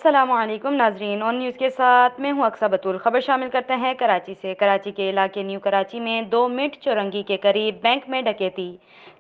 अस्सलाम वालेकुम नाजरीन, और न्यूज़ के साथ मैं हूँ अक्सा बतूल। खबर शामिल करते हैं कराची से। कराची के इलाके न्यू कराची में 2 मिनट चौरंगी के करीब बैंक में डकैती।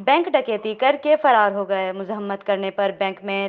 बैंक डकैती करके फरार हो गए। मजाहमत करने पर बैंक में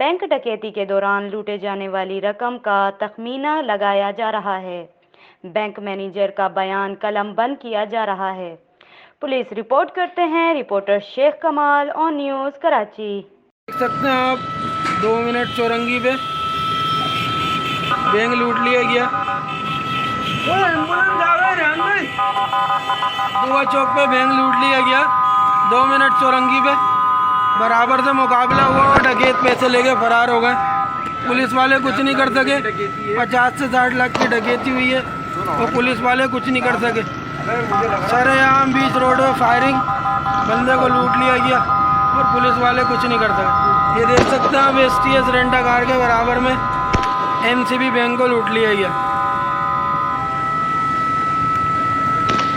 बैंक डकैती के दौरान लूटे जाने वाली रकम का तखमीना लगाया जा रहा है। बैंक मैनेजर का बयान कलम बंद किया जा रहा है। पुलिस रिपोर्ट करते हैं रिपोर्टर शेख कमाल और न्यूज़ कराची। देख सकते हैं आप 2 मिनट चौरंगी पे बैंक लूट लिया गया। दुआ चौक पे बैंक लूट लिया गया। 2 मिनट चौरंगी पे बराबर से मुकाबला हुआ और डकैत पैसे लेके फरार हो गए। पुलिस वाले कुछ नहीं कर सके। 50 से 60 लाख की डकैती हुई है तो पुलिस वाले कुछ नहीं कर सके। सरेआम बीच रोड में फायरिंग, बंदे को लूट लिया गया और पुलिस वाले कुछ नहीं कर सके। ये देख सकते हैं आप STS रेंटा कार के बराबर में MCB बैंक को लूट लिया गया।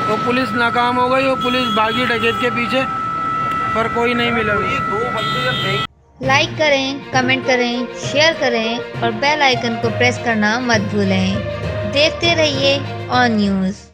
तो पुलिस नाकाम हो गई और पुलिस भागी डकैत के पीछे, पर कोई नहीं मिला। लाइक करें, कमेंट करें, शेयर करें और बेल आइकन को प्रेस करना मत भूलें। देखते रहिए ऑन न्यूज़।